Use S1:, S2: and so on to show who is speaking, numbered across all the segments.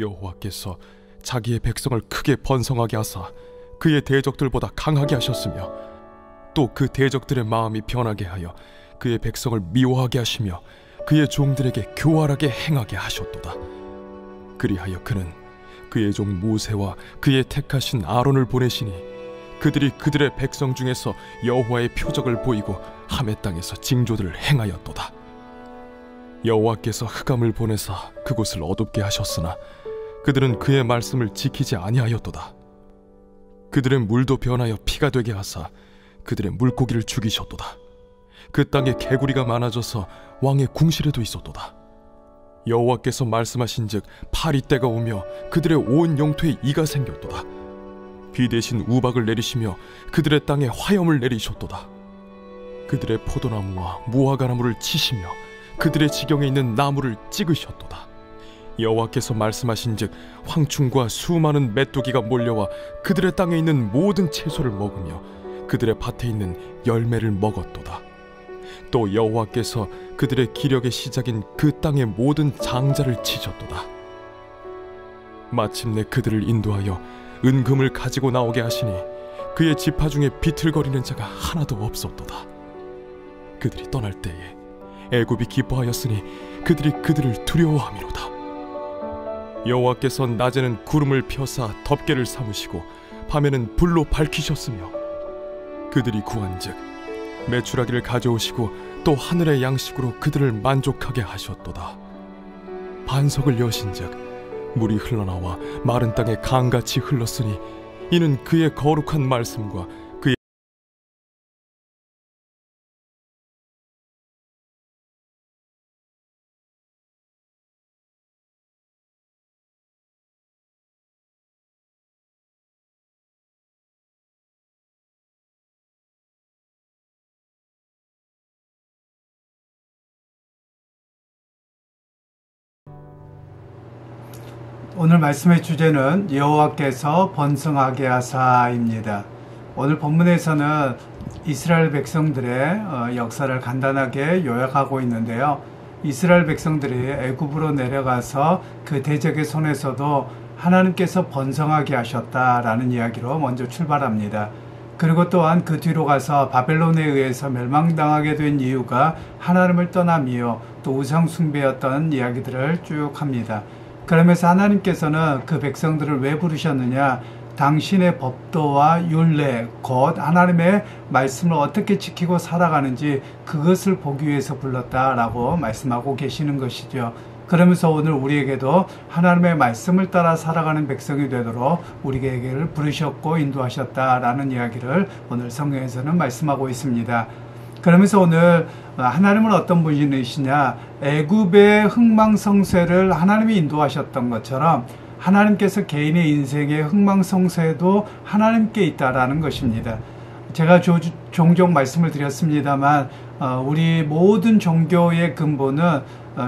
S1: 여호와께서 자기의 백성을 크게 번성하게 하사 그의 대적들보다 강하게 하셨으며 또 그 대적들의 마음이 변하게 하여 그의 백성을 미워하게 하시며 그의 종들에게 교활하게 행하게 하셨도다. 그리하여 그는 그의 종 모세와 그의 택하신 아론을 보내시니 그들이 그들의 백성 중에서 여호와의 표적을 보이고 하멜 땅에서 징조들을 행하였도다. 여호와께서 흑암을 보내사 그곳을 어둡게 하셨으나 그들은 그의 말씀을 지키지 아니하였도다. 그들의 물도 변하여 피가 되게 하사 그들의 물고기를 죽이셨도다. 그 땅에 개구리가 많아져서 왕의 궁실에도 있었도다. 여호와께서 말씀하신즉 파리 때가 오며 그들의 온 영토에 이가 생겼도다. 비 대신 우박을 내리시며 그들의 땅에 화염을 내리셨도다. 그들의 포도나무와 무화과나무를 치시며 그들의 지경에 있는 나무를 찍으셨도다. 여호와께서 말씀하신즉 황충과 수많은 메뚜기가 몰려와 그들의 땅에 있는 모든 채소를 먹으며 그들의 밭에 있는 열매를 먹었도다. 또 여호와께서 그들의 기력의 시작인 그 땅의 모든 장자를 치셨도다. 마침내 그들을 인도하여 은금을 가지고 나오게 하시니 그의 지파 중에 비틀거리는 자가 하나도 없었도다. 그들이 떠날 때에 애굽이 기뻐하였으니 그들이 그들을 두려워함이로다. 여호와께서 낮에는 구름을 펴사 덮개를 삼으시고 밤에는 불로 밝히셨으며 그들이 구한즉 메추라기를 가져오시고 또 하늘의 양식으로 그들을 만족하게 하셨도다. 반석을 여신즉 물이 흘러나와 마른 땅에 강같이 흘렀으니 이는 그의 거룩한 말씀과 그의
S2: 오늘 말씀의 주제는 여호와께서 번성하게 하사입니다. 오늘 본문에서는 이스라엘 백성들의 역사를 간단하게 요약하고 있는데요. 이스라엘 백성들이 애굽으로 내려가서 그 대적의 손에서도 하나님께서 번성하게 하셨다라는 이야기로 먼저 출발합니다. 그리고 또한 그 뒤로 가서 바벨론에 의해서 멸망당하게 된 이유가 하나님을 떠남이요 또 우상 숭배였던 이야기들을 쭉 합니다. 그러면서 하나님께서는 그 백성들을 왜 부르셨느냐? 당신의 법도와 율례, 곧 하나님의 말씀을 어떻게 지키고 살아가는지 그것을 보기 위해서 불렀다라고 말씀하고 계시는 것이죠. 그러면서 오늘 우리에게도 하나님의 말씀을 따라 살아가는 백성이 되도록 우리에게를 부르셨고 인도하셨다라는 이야기를 오늘 성경에서는 말씀하고 있습니다. 그러면서 오늘 하나님은 어떤 분이시냐? 애굽의 흥망성쇠를 하나님이 인도하셨던 것처럼 하나님께서 개인의 인생의 흥망성쇠도 하나님께 있다라는 것입니다. 제가 종종 말씀을 드렸습니다만 우리 모든 종교의 근본은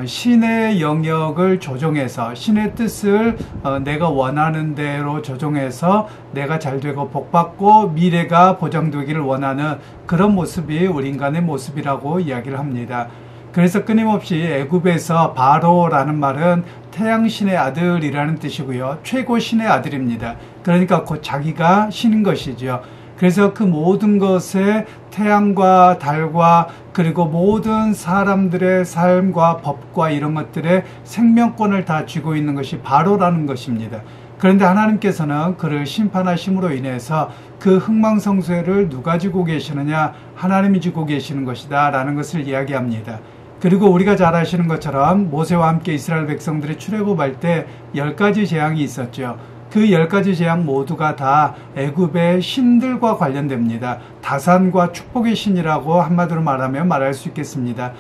S2: 신의 영역을 조정해서 신의 뜻을 내가 원하는 대로 조정해서 내가 잘되고 복받고 미래가 보장되기를 원하는 그런 모습이 우리 인간의 모습이라고 이야기를 합니다. 그래서 끊임없이 애굽에서 바로라는 말은 태양신의 아들이라는 뜻이고요. 최고 신의 아들입니다. 그러니까 곧 자기가 신인 것이죠. 그래서 그 모든 것에 태양과 달과 그리고 모든 사람들의 삶과 법과 이런 것들의 생명권을 다 쥐고 있는 것이 바로라는 것입니다. 그런데 하나님께서는 그를 심판하심으로 인해서 그 흥망성쇠를 누가 쥐고 계시느냐? 하나님이 쥐고 계시는 것이다 라는 것을 이야기합니다. 그리고 우리가 잘 아시는 것처럼 모세와 함께 이스라엘 백성들이 출애굽할 때 10가지 재앙이 있었죠. 그 10가지 재앙 모두가 다 애굽의 신들과 관련됩니다. 다산과 축복의 신이라고 한마디로 말하면 말할 수 있겠습니다.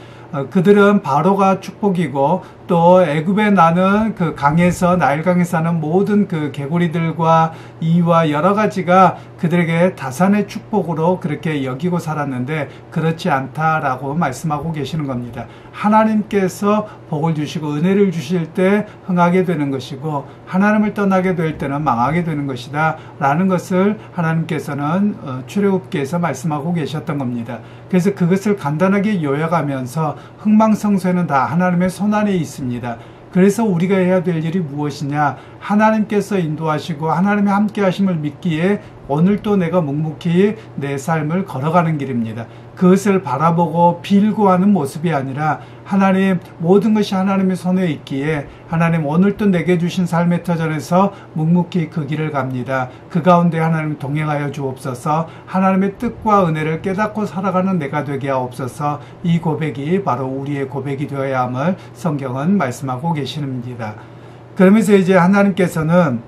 S2: 그들은 바로가 축복이고 또 애굽에 나는 그 강에서 나일강에 사는 모든 그 개구리들과 이와 여러 가지가 그들에게 다산의 축복으로 그렇게 여기고 살았는데 그렇지 않다라고 말씀하고 계시는 겁니다. 하나님께서 복을 주시고 은혜를 주실 때 흥하게 되는 것이고 하나님을 떠나게 될 때는 망하게 되는 것이다 라는 것을 하나님께서는 출애굽기에서 말씀하고 계셨던 겁니다. 그래서 그것을 간단하게 요약하면서 흥망성쇠는 다 하나님의 손안에 있습니다. 그래서 우리가 해야 될 일이 무엇이냐? 하나님께서 인도하시고 하나님의 함께 하심을 믿기에 오늘도 내가 묵묵히 내 삶을 걸어가는 길입니다. 그것을 바라보고 빌고 하는 모습이 아니라 하나님, 모든 것이 하나님의 손에 있기에 하나님, 오늘도 내게 주신 삶의 터전에서 묵묵히 그 길을 갑니다. 그 가운데 하나님 동행하여 주옵소서. 하나님의 뜻과 은혜를 깨닫고 살아가는 내가 되게 하옵소서. 이 고백이 바로 우리의 고백이 되어야 함을 성경은 말씀하고 계십니다. 그러면서 이제 하나님께서는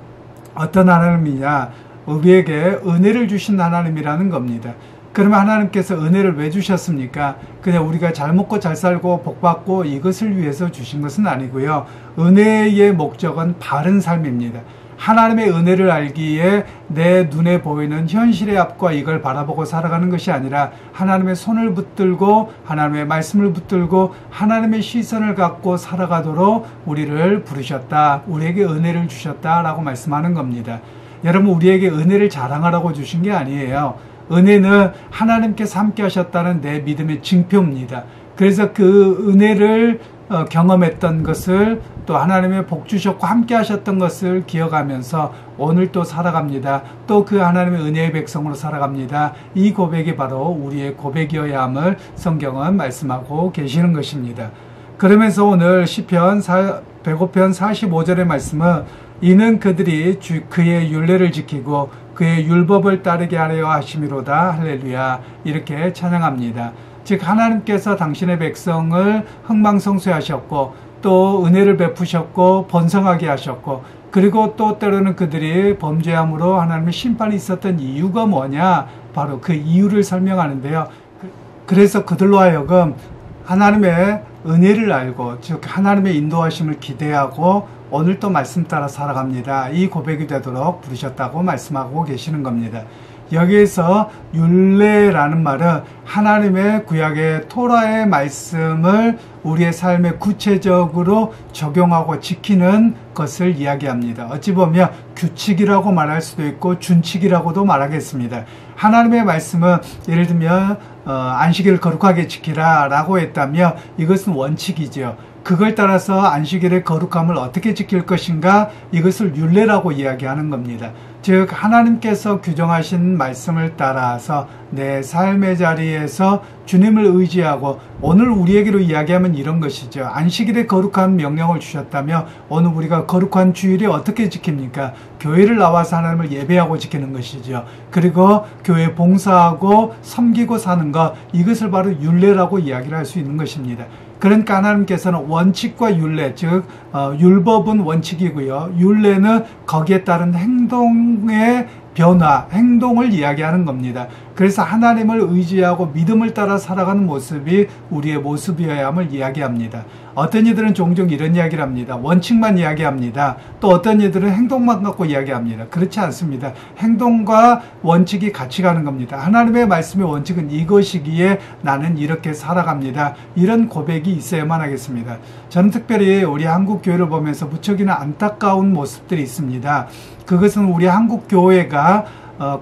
S2: 어떤 하나님이냐? 우리에게 은혜를 주신 하나님이라는 겁니다. 그러면 하나님께서 은혜를 왜 주셨습니까? 그냥 우리가 잘 먹고 잘 살고 복 받고 이것을 위해서 주신 것은 아니고요. 은혜의 목적은 바른 삶입니다. 하나님의 은혜를 알기에 내 눈에 보이는 현실의 앞과 이걸 바라보고 살아가는 것이 아니라 하나님의 손을 붙들고 하나님의 말씀을 붙들고 하나님의 시선을 갖고 살아가도록 우리를 부르셨다. 우리에게 은혜를 주셨다라고 말씀하는 겁니다. 여러분, 우리에게 은혜를 자랑하라고 주신 게 아니에요. 은혜는 하나님께서 함께 하셨다는 내 믿음의 징표입니다. 그래서 그 은혜를 경험했던 것을 또 하나님의 복 주셨고 함께 하셨던 것을 기억하면서 오늘 또 살아갑니다. 또 그 하나님의 은혜의 백성으로 살아갑니다. 이 고백이 바로 우리의 고백이어야 함을 성경은 말씀하고 계시는 것입니다. 그러면서 오늘 시편 105편 45절의 말씀은 이는 그들이 그의 율례를 지키고 그의 율법을 따르게 하려 하심이로다. 할렐루야. 이렇게 찬양합니다. 즉 하나님께서 당신의 백성을 흥망성쇠하셨고 또 은혜를 베푸셨고 번성하게 하셨고 그리고 또 때로는 그들이 범죄함으로 하나님의 심판이 있었던 이유가 뭐냐? 바로 그 이유를 설명하는데요. 그래서 그들로 하여금 하나님의 은혜를 알고 즉 하나님의 인도하심을 기대하고 오늘 또 말씀 따라 살아갑니다. 이 고백이 되도록 부르셨다고 말씀하고 계시는 겁니다. 여기에서 율례라는 말은 하나님의 구약의 토라의 말씀을 우리의 삶에 구체적으로 적용하고 지키는 것을 이야기합니다. 어찌 보면 규칙이라고 말할 수도 있고 준칙이라고도 말하겠습니다. 하나님의 말씀은 예를 들면 안식일을 거룩하게 지키라 라고 했다면 이것은 원칙이죠. 그걸 따라서 안식일의 거룩함을 어떻게 지킬 것인가, 이것을 율례라고 이야기하는 겁니다. 즉 하나님께서 규정하신 말씀을 따라서 내 삶의 자리에서 주님을 의지하고, 오늘 우리에게로 이야기하면 이런 것이죠. 안식일에 거룩한 명령을 주셨다며 오늘 우리가 거룩한 주일에 어떻게 지킵니까? 교회를 나와서 하나님을 예배하고 지키는 것이죠. 그리고 교회 봉사하고 섬기고 사는 것, 이것을 바로 율례라고 이야기를 할 수 있는 것입니다. 그러니까 하나님께서는 원칙과 율례, 즉 율법은 원칙이고요. 율례는 거기에 따른 행동의 변화, 행동을 이야기하는 겁니다. 그래서 하나님을 의지하고 믿음을 따라 살아가는 모습이 우리의 모습이어야 함을 이야기합니다. 어떤 이들은 종종 이런 이야기를 합니다. 원칙만 이야기합니다. 또 어떤 이들은 행동만 갖고 이야기합니다. 그렇지 않습니다. 행동과 원칙이 같이 가는 겁니다. 하나님의 말씀의 원칙은 이것이기에 나는 이렇게 살아갑니다. 이런 고백이 있어야만 하겠습니다. 저는 특별히 우리 한국 교회를 보면서 무척이나 안타까운 모습들이 있습니다. 그것은 우리 한국 교회가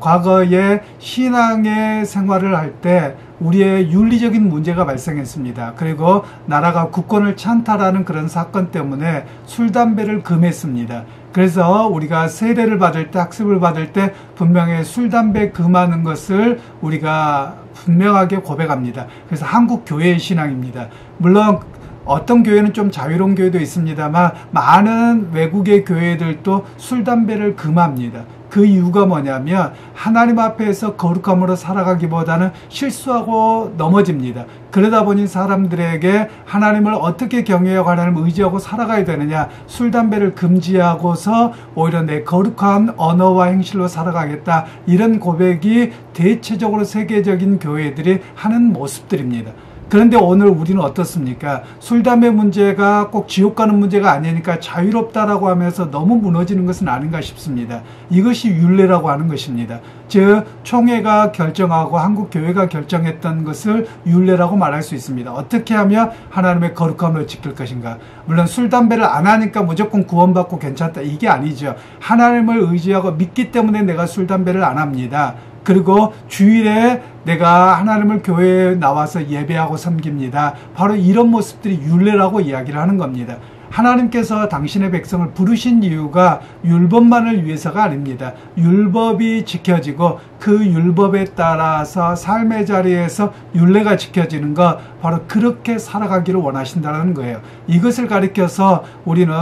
S2: 과거에 신앙의 생활을 할 때 우리의 윤리적인 문제가 발생했습니다. 그리고 나라가 국권을 찬탈하는 그런 사건 때문에 술, 담배를 금했습니다. 그래서 우리가 세례를 받을 때, 학습을 받을 때 분명히 술, 담배 금하는 것을 우리가 분명하게 고백합니다. 그래서 한국 교회의 신앙입니다. 물론 어떤 교회는 좀 자유로운 교회도 있습니다만 많은 외국의 교회들도 술, 담배를 금합니다. 그 이유가 뭐냐면 하나님 앞에서 거룩함으로 살아가기보다는 실수하고 넘어집니다. 그러다 보니 사람들에게 하나님을 어떻게 경외하고 하나님을 의지하고 살아가야 되느냐, 술, 담배를 금지하고서 오히려 내 거룩한 언어와 행실로 살아가겠다, 이런 고백이 대체적으로 세계적인 교회들이 하는 모습들입니다. 그런데 오늘 우리는 어떻습니까? 술, 담배 문제가 꼭 지옥 가는 문제가 아니니까 자유롭다라고 하면서 너무 무너지는 것은 아닌가 싶습니다. 이것이 율례라고 하는 것입니다. 즉 총회가 결정하고 한국 교회가 결정했던 것을 율례라고 말할 수 있습니다. 어떻게 하면 하나님의 거룩함을 지킬 것인가? 물론 술, 담배를 안 하니까 무조건 구원받고 괜찮다, 이게 아니죠. 하나님을 의지하고 믿기 때문에 내가 술, 담배를 안 합니다. 그리고 주일에 내가 하나님을 교회에 나와서 예배하고 섬깁니다. 바로 이런 모습들이 율례라고 이야기를 하는 겁니다. 하나님께서 당신의 백성을 부르신 이유가 율법만을 위해서가 아닙니다. 율법이 지켜지고 그 율법에 따라서 삶의 자리에서 율례가 지켜지는 것, 바로 그렇게 살아가기를 원하신다는 거예요. 이것을 가리켜서 우리는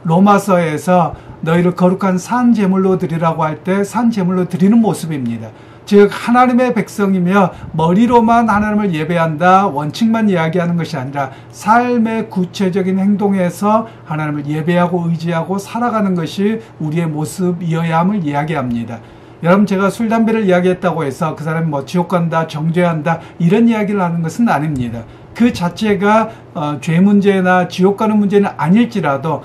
S2: 로마서에서 너희를 거룩한 산 제물로 드리라고 할 때 산 제물로 드리는 모습입니다. 즉 하나님의 백성이며 머리로만 하나님을 예배한다 원칙만 이야기하는 것이 아니라 삶의 구체적인 행동에서 하나님을 예배하고 의지하고 살아가는 것이 우리의 모습이어야 함을 이야기합니다. 여러분, 제가 술, 담배를 이야기했다고 해서 그 사람이 뭐 지옥 간다, 정죄한다 이런 이야기를 하는 것은 아닙니다. 그 자체가 죄 문제나 지옥 가는 문제는 아닐지라도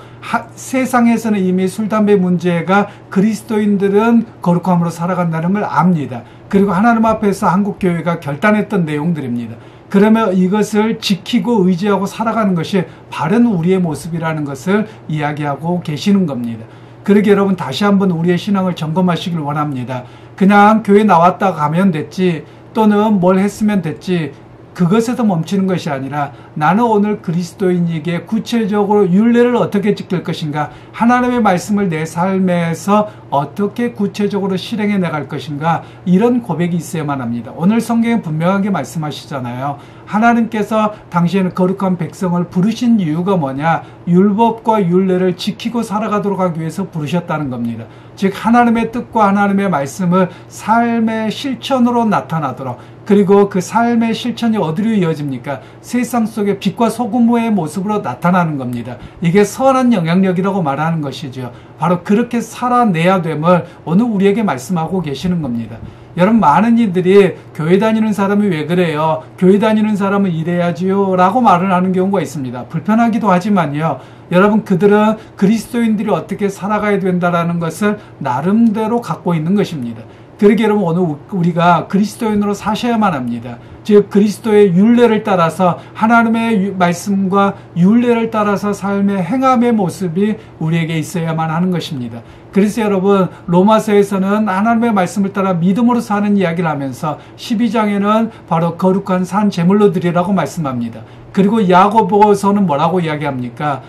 S2: 세상에서는 이미 술, 담배 문제가 그리스도인들은 거룩함으로 살아간다는 걸 압니다. 그리고 하나님 앞에서 한국교회가 결단했던 내용들입니다. 그러면 이것을 지키고 의지하고 살아가는 것이 바른 우리의 모습이라는 것을 이야기하고 계시는 겁니다. 그러게 여러분, 다시 한번 우리의 신앙을 점검하시길 원합니다. 그냥 교회 나왔다 가면 됐지, 또는 뭘 했으면 됐지, 그것에서 멈추는 것이 아니라 나는 오늘 그리스도인에게 구체적으로 율례를 어떻게 지킬 것인가, 하나님의 말씀을 내 삶에서 어떻게 구체적으로 실행해 나갈 것인가, 이런 고백이 있어야만 합니다. 오늘 성경에 분명하게 말씀하시잖아요. 하나님께서 당신의 거룩한 백성을 부르신 이유가 뭐냐? 율법과 율례를 지키고 살아가도록 하기 위해서 부르셨다는 겁니다. 즉 하나님의 뜻과 하나님의 말씀을 삶의 실천으로 나타나도록, 그리고 그 삶의 실천이 어디로 이어집니까? 세상 속에 빛과 소금의 모습으로 나타나는 겁니다. 이게 선한 영향력이라고 말하는 것이죠. 바로 그렇게 살아내야 됨을 오늘 우리에게 말씀하고 계시는 겁니다. 여러분, 많은 이들이 교회 다니는 사람이 왜 그래요? 교회 다니는 사람은 이래야지요 라고 말을 하는 경우가 있습니다. 불편하기도 하지만요, 여러분, 그들은 그리스도인들이 어떻게 살아가야 된다는 것을 나름대로 갖고 있는 것입니다. 그러게 여러분, 오늘 우리가 그리스도인으로 사셔야만 합니다. 즉 그리스도의 율례를 따라서, 하나님의 말씀과 율례를 따라서 삶의 행함의 모습이 우리에게 있어야만 하는 것입니다. 그래서 여러분, 로마서에서는 하나님의 말씀을 따라 믿음으로 사는 이야기를 하면서 12장에는 바로 거룩한 산 제물로 드리라고 말씀합니다. 그리고 야고보서는 뭐라고 이야기합니까?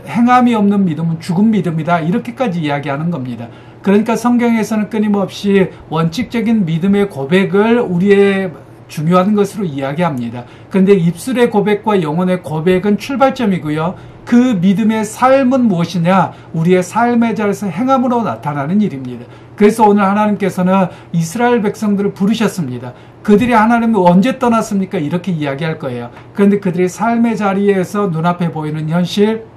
S2: 행함이 없는 믿음은 죽은 믿음이다, 이렇게까지 이야기하는 겁니다. 그러니까 성경에서는 끊임없이 원칙적인 믿음의 고백을 우리의 중요한 것으로 이야기합니다. 그런데 입술의 고백과 영혼의 고백은 출발점이고요, 그 믿음의 삶은 무엇이냐? 우리의 삶의 자리에서 행함으로 나타나는 일입니다. 그래서 오늘 하나님께서는 이스라엘 백성들을 부르셨습니다. 그들이 하나님을 언제 떠났습니까? 이렇게 이야기할 거예요. 그런데 그들이 삶의 자리에서 눈앞에 보이는 현실,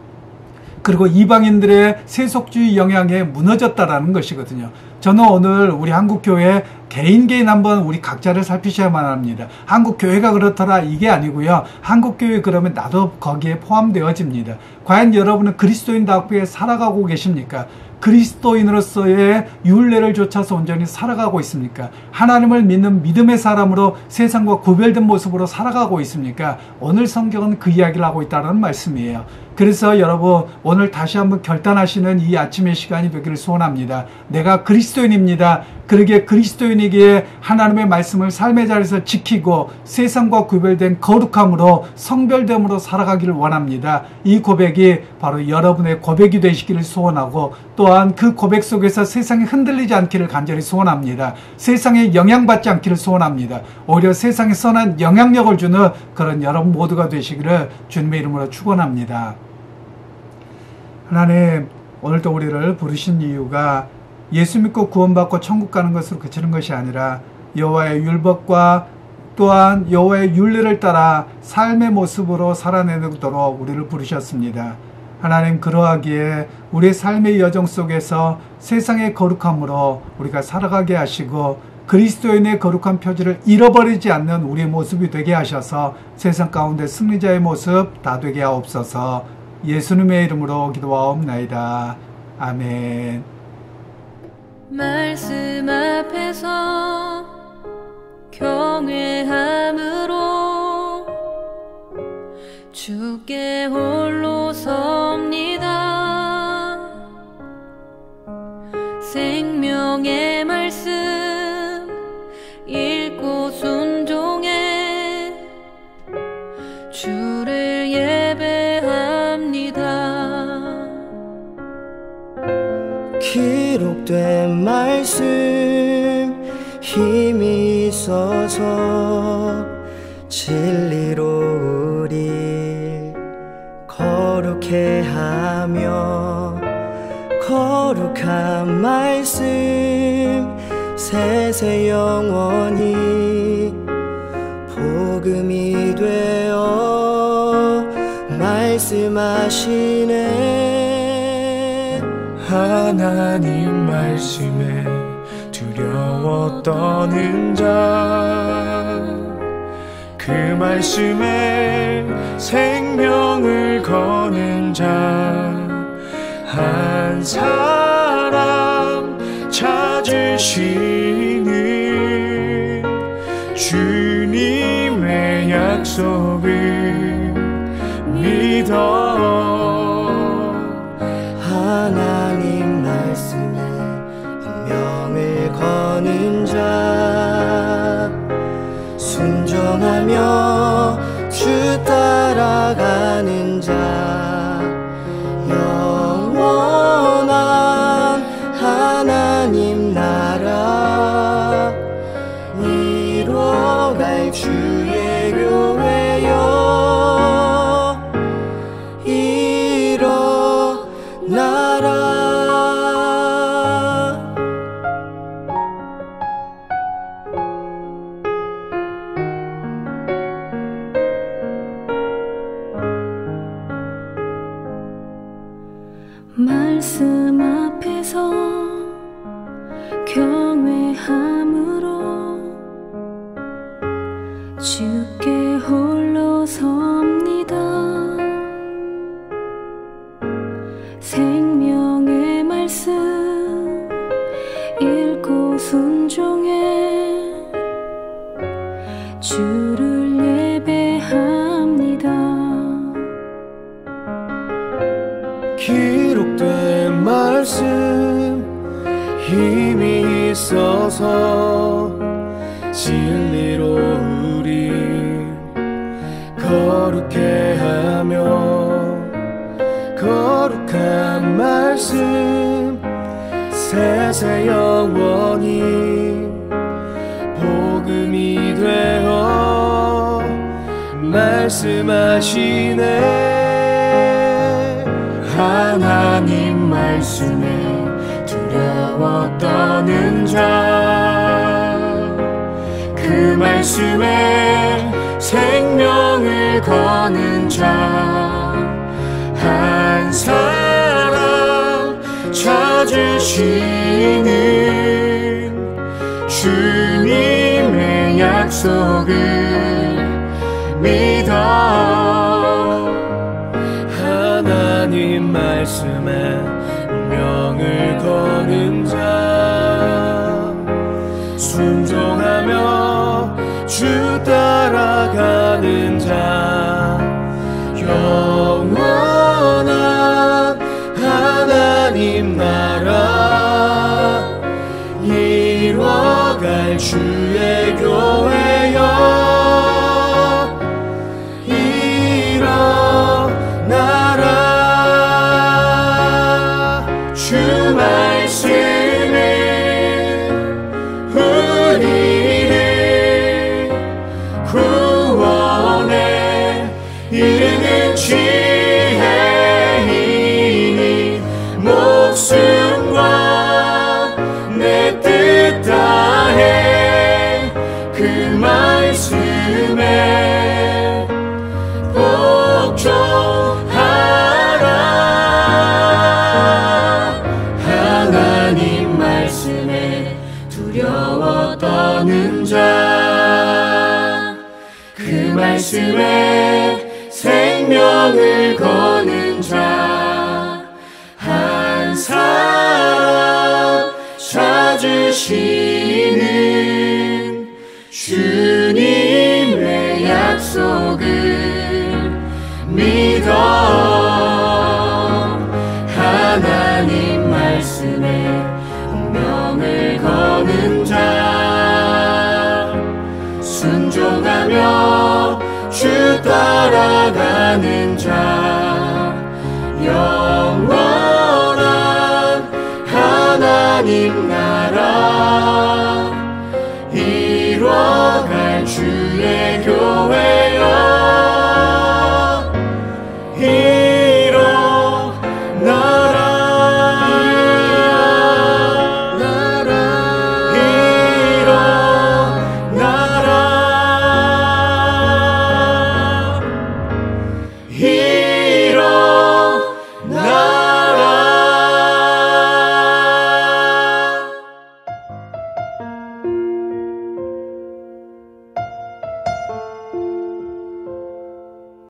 S2: 그리고 이방인들의 세속주의 영향에 무너졌다라는 것이거든요. 저는 오늘 우리 한국교회 개인 한번 우리 각자를 살피셔야만 합니다. 한국교회가 그렇더라 이게 아니고요, 한국교회 그러면 나도 거기에 포함되어집니다. 과연 여러분은 그리스도인답게 살아가고 계십니까? 그리스도인으로서의 율례를 좇아서 온전히 살아가고 있습니까? 하나님을 믿는 믿음의 사람으로 세상과 구별된 모습으로 살아가고 있습니까? 오늘 성경은 그 이야기를 하고 있다는 말씀이에요. 그래서 여러분, 오늘 다시 한번 결단하시는 이 아침의 시간이 되기를 소원합니다. 내가 그리스도인입니다. 그러기에 그리스도인에게 하나님의 말씀을 삶의 자리에서 지키고 세상과 구별된 거룩함으로 성별됨으로 살아가기를 원합니다. 이 고백이 바로 여러분의 고백이 되시기를 소원하고, 또한 그 고백 속에서 세상이 흔들리지 않기를 간절히 소원합니다. 세상에 영향받지 않기를 소원합니다. 오히려 세상에 선한 영향력을 주는 그런 여러분 모두가 되시기를 주님의 이름으로 축원합니다. 하나님, 오늘도 우리를 부르신 이유가 예수 믿고 구원받고 천국 가는 것으로 그치는 것이 아니라 여호와의 율법과 또한 여호와의 율례를 따라 삶의 모습으로 살아내도록 우리를 부르셨습니다. 하나님, 그러하기에 우리의 삶의 여정 속에서 세상의 거룩함으로 우리가 살아가게 하시고 그리스도인의 거룩한 표지를 잃어버리지 않는 우리의 모습이 되게 하셔서 세상 가운데 승리자의 모습 다 되게 하옵소서. 예수님의 이름으로 기도하옵나이다. 아멘.
S3: 말씀 앞에서 경외함으로 주께 홀로 섭니다. 생명의 말씀 읽고 순종해 주를 예배합니다.
S4: 기록된 말씀 힘이 있어서 진리로 우리 거룩해 하며 거룩한 말씀 세세 영원히 복음이 되어 말씀하시네.
S5: 하나님 말씀에 두려워 떠는 자, 그 말씀에 생명을 거는 자 한 사람 찾으시는 주님의 약속을 믿어.
S4: 하나님 말씀에 운명을 거는 자, 순종하며 주 따라가는 자, 영원한 하나님 나라 이뤄갈 주의 교회여 일어나라.
S3: 말씀 앞에서 경외함으로 주께 홀로 섭니다. 생명의 말씀 읽고 순종해 주를 예배합니다.
S5: 기록된 말씀 힘이 있어서 진리로 우리 거룩해 하며 거룩한 말씀 세세 영원히 복음이 되어 말씀하시네. 하나님 말씀에 두려워 떠는 자, 그 말씀에 생명을 거는 자 한 사람 찾으시는 주님의 약속을 믿어. 하나님 말씀에 운명을 거는 자, 순종하며 주 따라가는 자, 영원한 하나님 나라 이뤄갈 주의 교회여 주 말씀은 우리를 구원에 이르는 지혜이니 목숨과 내 뜻 다해 그 말씀에 복종하라. 하나님 말씀에 두려워 떠는 자, 그 말씀에 생명을 거는 자 한 사람 찾으시는 주님의 약속을 믿어. 하나님 말씀에 운명을 거는 자, 순종하며 주 따라가는 자, 영원한 하나님 하나님 나라